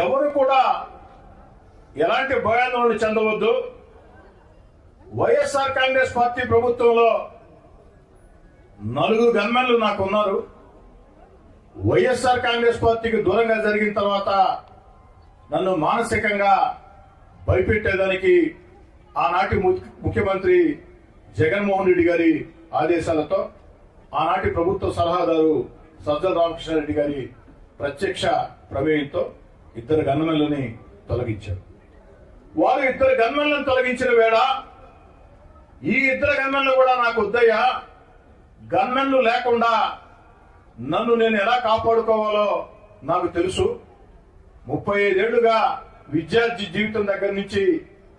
ఎవరు కూడా ఎలాంటి భయాందోళన చెందవద్దు. వైఎస్ఆర్ కాంగ్రెస్ పార్టీ ప్రభుత్వంలో 4 గన్మెన్లు నాకు ఉన్నారు. వైఎస్ఆర్ కాంగ్రెస్ పార్టీకి దూరంగా జరిగిన తర్వాత నన్ను మానసికంగా భయపెట్టేదానికి ఆనాటి ముఖ్యమంత్రి జగన్మోహన్ రెడ్డి గారి ఆదేశాలతో ఆనాటి ప్రభుత్వ సలహాదారు సజ్జల రామకృష్ణారెడ్డి గారి ప్రత్యక్ష ప్రమేయంతో 2 గన్మెన్లని తొలగించారు. వారు 2 గన్మెన్లను తొలగించిన వేళ ఈ 2 గన్మెన్లు కూడా నాకు వద్దయ్యా, గన్మెన్లు లేకుండా నన్ను నేను ఎలా కాపాడుకోవాలో నాకు తెలుసు. 35 ఏళ్లుగా విద్యార్థి జీవితం దగ్గర నుంచి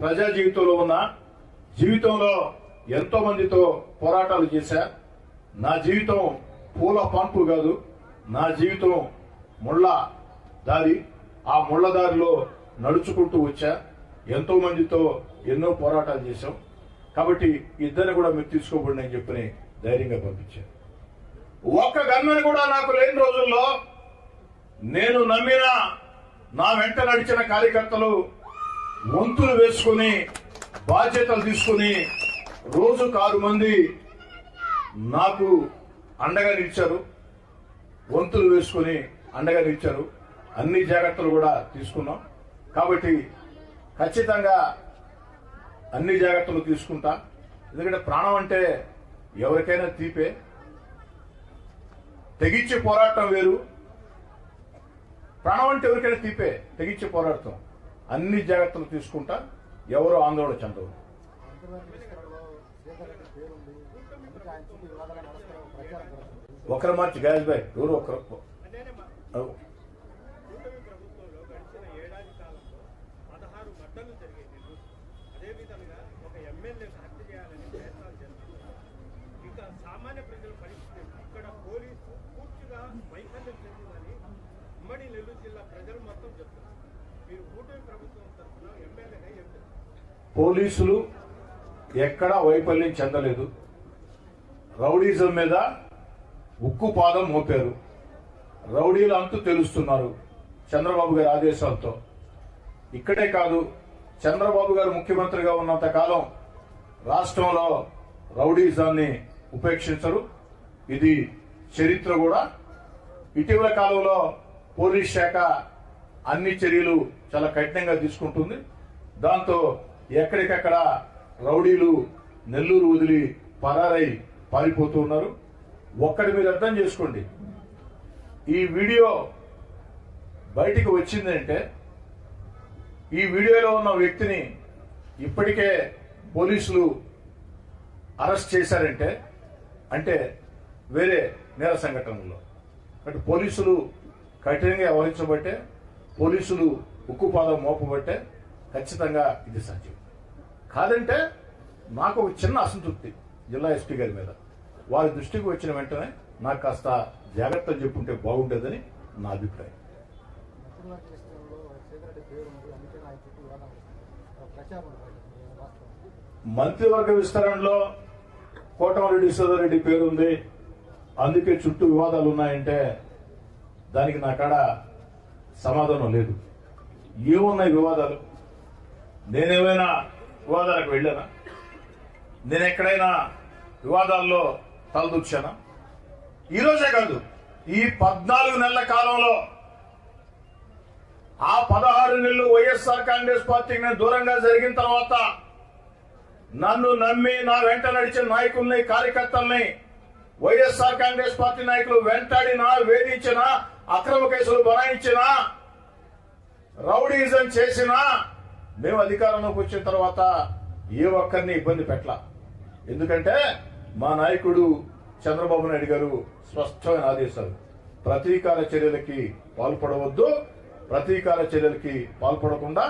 ప్రజా జీవితంలో ఉన్న జీవితంలో ఎంతో మందితో పోరాటాలు చేశా. నా జీవితం పూల పాన్పు కాదు, నా జీవితం ముళ్ళ దారి. ఆ ముళ్ళ దారిలో నడుచుకుంటూ వచ్చా. ఎంతో మందితో ఎన్నో పోరాటాలు చేశాం. కాబట్టి 2 కూడా మీరు తీసుకోబడి అని చెప్పని ధైర్యంగా పంపించారు. ఒక్క గన్మెన్ కూడా నాకు లేని రోజుల్లో నేను నమ్మిన నా వెంట నడిచిన కార్యకర్తలు వంతులు వేసుకుని బాధ్యతలు తీసుకుని రోజుకు 6 మంది నాకు అండగా నిలిచారు. వంతులు వేసుకుని అండగా నిలిచారు. అన్ని జాగ్రత్తలు కూడా తీసుకున్నాం. కాబట్టి ఖచ్చితంగా అన్ని జాగ్రత్తలు తీసుకుంటా. ఎందుకంటే ప్రాణం అంటే ఎవరికైనా తీపే. తెగించి పోరాటం వేరు, ప్రాణం అంటే ఎవరికైనా తీపే. తెగించి పోరాడతాం. అన్ని జాగ్రత్తలు తీసుకుంటా. ఎవరో ఆందోళన చెందవు. ఒకరు మార్చి గాయస్ భాయ్ ఎవరు ఒకరు సామాన్య ప్రజల పరిస్థితి ఇక్కడ పోలీసు పూర్తిగా వైఫల్యం చెందిందని ఉమ్మడి నెల్లూరు జిల్లా ప్రజలు మొత్తం చెప్తున్నారు. మీరు కూటమి ప్రభుత్వం తరఫున ఎమ్మెల్యేగా ఏం చెప్తారు? పోలీసులు ఎక్కడా వైఫల్యం చెందలేదు. రౌడీజం మీద ఉక్కు పాదం మోపారు. రౌడీలు అంతు తెలుస్తున్నారు చంద్రబాబు గారి ఆదేశాలతో. ఇక్కడే కాదు, చంద్రబాబు గారు ముఖ్యమంత్రిగా ఉన్నంత కాలం రాష్ట్రంలో రౌడీజాన్ని ఉపేక్షించరు. ఇది చరిత్ర కూడా. ఇటీవల కాలంలో పోలీస్ శాఖ అన్ని చర్యలు చాలా కఠినంగా తీసుకుంటుంది. దాంతో ఎక్కడికక్కడ రౌడీలు నెల్లూరు వదిలి పరారై పారిపోతూ ఉన్నారు. ఒక్కడి మీరు అర్థం చేసుకోండి, ఈ వీడియో బయటికి వచ్చిందంటే ఈ వీడియోలో ఉన్న వ్యక్తిని ఇప్పటికే పోలీసులు అరెస్ట్ చేశారంటే అంటే వేరే నేర సంఘటనలో. అంటే పోలీసులు కఠినంగా వ్యవహరించబట్టే, పోలీసులు ఉక్కుపాదం మోపబట్టే ఖచ్చితంగా ఇది సాధ్యం. కాదంటే నాకు ఒక చిన్న అసంతృప్తి జిల్లా ఎస్పీ గారి మీద. వారి దృష్టికి వచ్చిన వెంటనే నాకు కాస్త జాగ్రత్తలు చెప్పుంటే బాగుండేదని నా అభిప్రాయం. మంత్రివర్గ విస్తరణలో కోటమిరెడ్డి శ్రీధర్రెడ్డి పేరుంది, అందుకే చుట్టూ వివాదాలు ఉన్నాయంటే దానికి నా కాడ సమాధానం లేదు. ఏమున్నాయి వివాదాలు? నేనేమైనా వివాదాలకు వెళ్ళానా? నేను ఎక్కడైనా వివాదాల్లో తలదూర్చానా? ఈరోజే కాదు, ఈ 14 నెలల కాలంలో ఆ 16 నెలలు వైఎస్ఆర్ కాంగ్రెస్ పార్టీకి దూరంగా జరిగిన తర్వాత నన్ను నమ్మి నా వెంట నడిచిన నాయకుల్ని, కార్యకర్తల్ని వైఎస్ఆర్ కాంగ్రెస్ పార్టీ నాయకులు వెంటాడినా, వేధించినా, అక్రమ కేసులు బనాయించినా, రౌడీజం చేసినా మేము అధికారంలోకి వచ్చిన తర్వాత ఏ ఒక్కరిని ఇబ్బంది పెట్టలా. ఎందుకంటే మా నాయకుడు చంద్రబాబు నాయుడు గారు స్పష్టమైన ఆదేశాలు, ప్రతీకార చర్యలకి పాల్పడవద్దు, ప్రతీకార చర్యలకి పాల్పడకుండా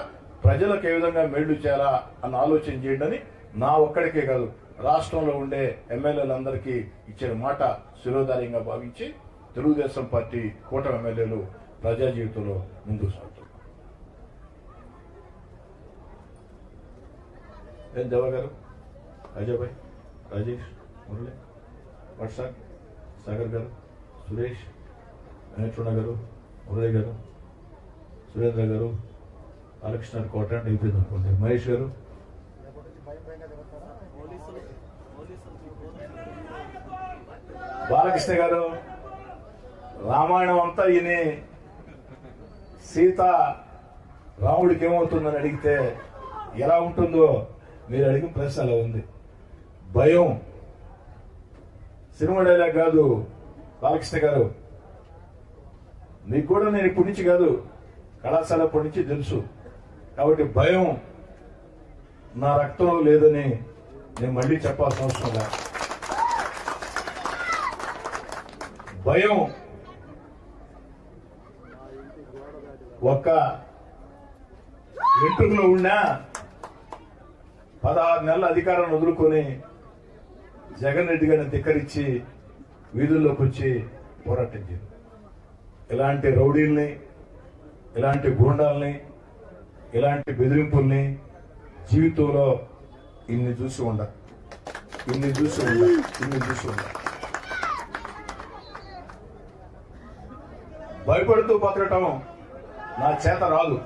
ప్రజలకు ఏ విధంగా మేళ్లు చేయాలా అన్న ఆలోచన చేయండి. నా ఒక్కడికే కాదు, రాష్ట్రంలో ఉండే ఎమ్మెల్యేలందరికీ ఇచ్చిన మాట శిరోధార్యంగా భావించి తెలుగుదేశం పార్టీ కూటమి ఎమ్మెల్యేలు ప్రజా జీవితంలో ముందుకు సాగుతున్నారు. ఏం దేవ గారు, అజయ్ భాయ్, రాజేష్, మురళి, వర్షాక్, సాగర్ గారు, సురేష్, వెంకటరమణ గారు, మురళి గారు, సురేంద్ర గారు, బాలకృష్ణ కోట అయిపోయింది అనుకోండి. మహేష్ గారు, బాలకృష్ణ గారు, రామాయణం అంతా ఈయన సీత రాముడికి ఏమవుతుందని అడిగితే ఎలా ఉంటుందో మీరు అడిగిన ప్రశ్న అలా ఉంది. భయం. సినిమా డైలాగ్ కాదు బాలకృష్ణ గారు, మీకు కూడా నేను ఇప్పటి నుంచి కాదు, కళాశాల ఇప్పటి నుంచి తెలుసు. కాబట్టి భయం నా రక్తంలో లేదని నేను మళ్ళీ చెప్పాల్సిన అవసరం లేదు. భయం ఒక్క వెంట్రుకలో ఉన్నా 16 నెలల అధికారాన్ని వదులుకొని జగన్ రెడ్డి గారిని ధిక్కరించి వీధుల్లోకి వచ్చి పోరాటించారు. ఇలాంటి రౌడీల్ని, ఇలాంటి గూండాల్ని, ఇలాంటి బెదిరింపుల్ని జీవితంలో ఇన్ని చూసి ఉండ. భయపడుతూ బతకటం నా చేత రాదు.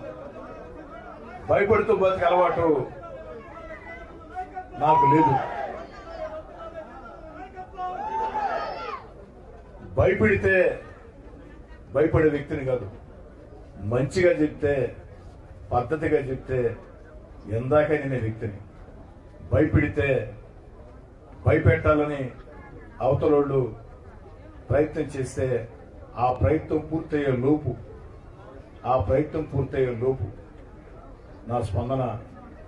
భయపడుతూ బతికే అలవాటు నాకు లేదు. భయపడితే భయపడే వ్యక్తిని కాదు. మంచిగా చెప్తే, పద్ధతిగా చెప్తే ఎందాక నేను వ్యక్తిని. భయపెడితే, భయపెట్టాలని అవతలోళ్ళు ప్రయత్నం చేస్తే ఆ ప్రయత్నం పూర్తయ్యే లోపు నా స్పందన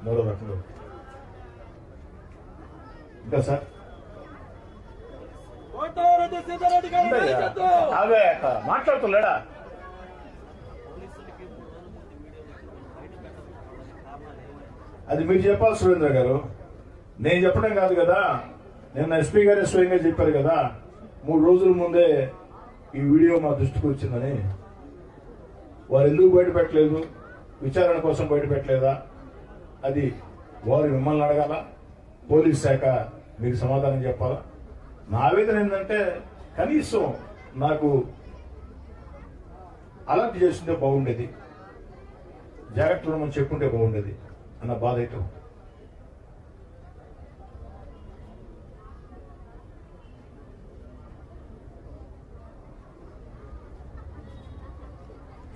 మరో రకంలో. ఇంకా సార్ అవే మాట్లాడుతున్నాడా? అది మీరు చెప్పాలి సురేంద్ర గారు, నేను చెప్పడం కాదు కదా. నిన్న ఎస్పీ గారే స్వయంగా చెప్పారు కదా, 3 రోజుల ముందే ఈ వీడియో మా దృష్టికి వచ్చిందని. వారు ఎందుకు బయటపెట్టలేదు, విచారణ కోసం బయటపెట్టలేదా, అది వారు మిమ్మల్ని అడగాల, పోలీస్ శాఖ మీకు సమాధానం చెప్పాలా. నా ఆవేదన ఏంటంటే కనీసం నాకు అలర్ట్ చేస్తుంటే బాగుండేది, జాగ్రత్తలు మనం చెప్పుంటే బాగుండేది అన్న బాధ అయితే.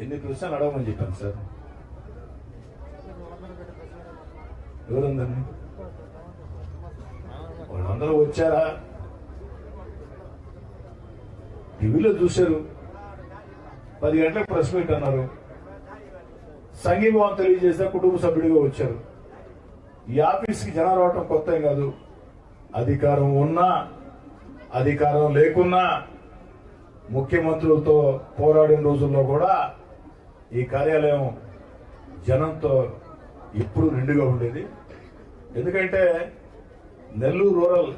ఎన్ని ప్రశ్నలు అడగమని చెప్పాను సార్. ఎవరందరినీ? వాళ్ళందరూ వచ్చారా? టీవీలో చూశారు. 10 గంటలకు ప్రెస్ మీట్ అన్నారు. సంఘీభావం తెలియజేస్తే కుటుంబ సభ్యుడిగా వచ్చారు. ఈ ఆఫీస్కి జనం రావటం కొత్త ఏం కాదు. అధికారం ఉన్నా, అధికారం లేకున్నా, ముఖ్యమంత్రులతో పోరాడిన రోజుల్లో కూడా ఈ కార్యాలయం జనంతో ఎప్పుడు నిండుగా ఉండేది. ఎందుకంటే నెల్లూరు రూరల్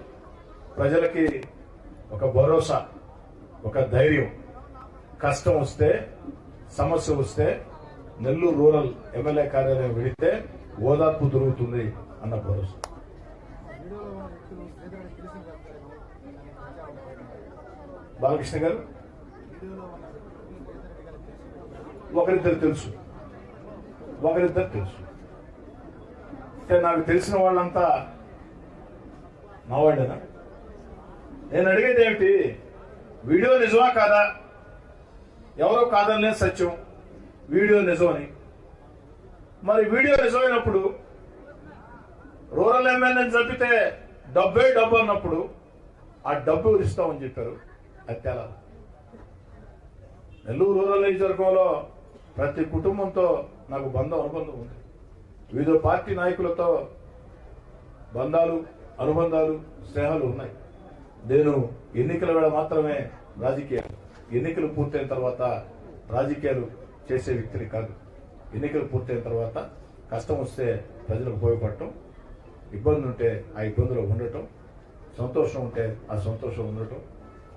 ప్రజలకి ఒక భరోసా, ఒక ధైర్యం. కష్టం వస్తే, సమస్య వస్తే నెల్లూరు రూరల్ ఎమ్మెల్యే కార్యాలయం వెళితే ఓదార్పు దొరుకుతుంది అన్న భరోసా. బాలకృష్ణ గారు, ఒకరిద్దరు తెలుసు. అంటే నాకు తెలిసిన వాళ్ళంతా నా వాళ్ళేనా? నేను అడిగేది ఏమిటి, వీడియో నిజమా కాదా? ఎవరో కాదనే సత్యం, వీడియో నిజమని. మరి వీడియో నిజమైనప్పుడు రూరల్ ఎమ్మెల్యేని చంపితే డబ్బు అన్నప్పుడు ఆ డబ్బు ఇస్తామని చెప్పారు. అది తేలా. నెల్లూరు రూరల్ నియోజకవర్గంలో ప్రతి కుటుంబంతో నాకు అనుబంధం ఉంది. వివిధ పార్టీ నాయకులతో బంధాలు, అనుబంధాలు, స్నేహాలు ఉన్నాయి. నేను ఎన్నికల వేళ మాత్రమే రాజకీయాలు, ఎన్నికలు పూర్తయిన తర్వాత రాజకీయాలు చేసే వ్యక్తిని కాదు. ఎన్నికలు పూర్తయిన తర్వాత కష్టం వస్తే ప్రజలకు ఉపయోగపడటం, ఇబ్బంది ఉంటే ఆ ఇబ్బందులు ఉండటం, సంతోషం ఉంటే ఆ సంతోషం ఉండటం,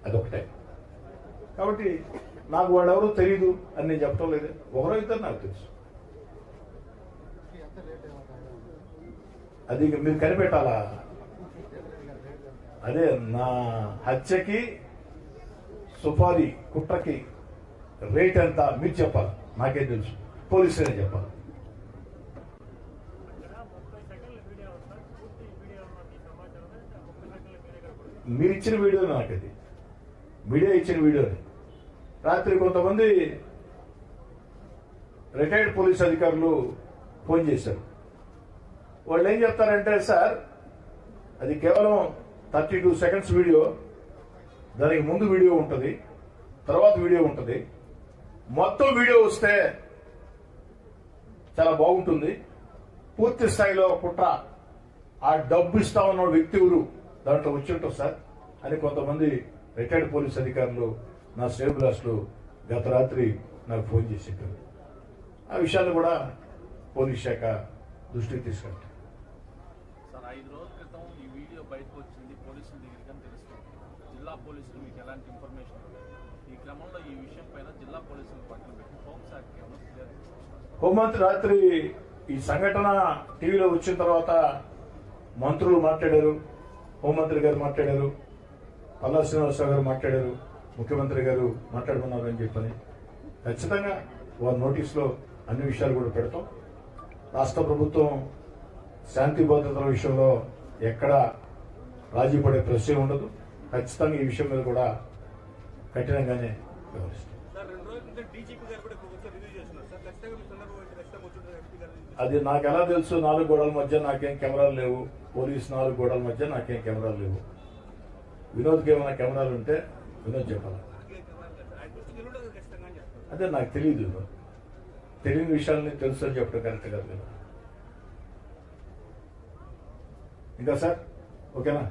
అదొకటే. కాబట్టి నాకు వాళ్ళెవరూ తెలియదు అని నేను చెప్పడం లేదు. ఒకరో ఇద్దరు నాకు తెలుసు. అది మీరు కనిపెట్టాలా? అదే నా హత్యకి, సుపారీ కుట్రకి రేట్ ఎంత మీరు చెప్పాలి. నాకేం తెలుసు. పోలీసులే చెప్పాలి. మీరు ఇచ్చిన వీడియో నాకు అది మీడియా ఇచ్చిన వీడియో. రాత్రి కొంతమంది రిటైర్డ్ పోలీస్ అధికారులు ఫోన్ చేశారు. వాళ్ళు ఏం చెప్తారంటే, సార్ అది కేవలం 32 సెకండ్స్ వీడియో, దానికి ముందు వీడియో ఉంటుంది, తర్వాత వీడియో ఉంటుంది, మొత్తం వీడియో వస్తే చాలా బాగుంటుంది, పూర్తి స్థాయిలో కుట్ర, ఆ డబ్బు ఇస్తా ఉన్న వ్యక్తి ఎవరు దాంట్లో వచ్చి ఉంటారు సార్ అని కొంతమంది రిటైర్డ్ పోలీస్ అధికారులు నా శ్రేయోభిలాషులు గత రాత్రి నాకు ఫోన్ చేసి చెప్పారు. ఆ విషయాన్ని కూడా పోలీస్ శాఖ దృష్టికి తీసుకెళ్తారు. సార్ 5 రోజుల క్రితం ఈ వీడియో బయటకు వచ్చింది, పోలీసుల దగ్గరికి అని తెలుస్తుంది. జిల్లా పోలీసులు మీకు ఎలాంటి ఇన్ఫర్మేషన్ ఇవ్వలేదు. ఈ క్రమంలో ఈ విషయం పైన జిల్లా పోలీసులు పక్కన పెట్టి హోంశాఖకి ఏమైనా ఫిర్యాదు చేస్తున్నారు? హోంమంత్రి రాత్రి ఈ సంఘటన టీవీలో వచ్చిన తర్వాత మంత్రులు మాట్లాడారు, హోంమంత్రి గారు మాట్లాడారు, పల్లా శ్రీనివాసరావు గారు మాట్లాడారు, ముఖ్యమంత్రి గారు మాట్లాడుకున్నారు అని చెప్పని ఖచ్చితంగా వారి నోటీసులో అన్ని విషయాలు కూడా పెడతాం. రాష్ట్ర ప్రభుత్వం శాంతి భద్రతల విషయంలో ఎక్కడ రాజీ పడే ప్రశ్నే ఉండదు. ఖచ్చితంగా ఈ విషయం మీద కూడా కఠినంగానే వ్యవహరిస్తాం. అది నాకు ఎలా తెలుసు? 4 గోడల మధ్య నాకేం కెమెరాలు లేవు, పోలీసు 4 గోడల మధ్య నాకేం కెమెరాలు లేవు. వినోద్కి ఏమైనా కెమెరాలు ఉంటే వినోద్ చెప్పాలి. అదే నాకు తెలియదు, తెలియని విషయాలని తెలుసు అని చెప్పడం కరెక్ట్ కాదు కదా. ఇంకా సార్ ఓకేనా?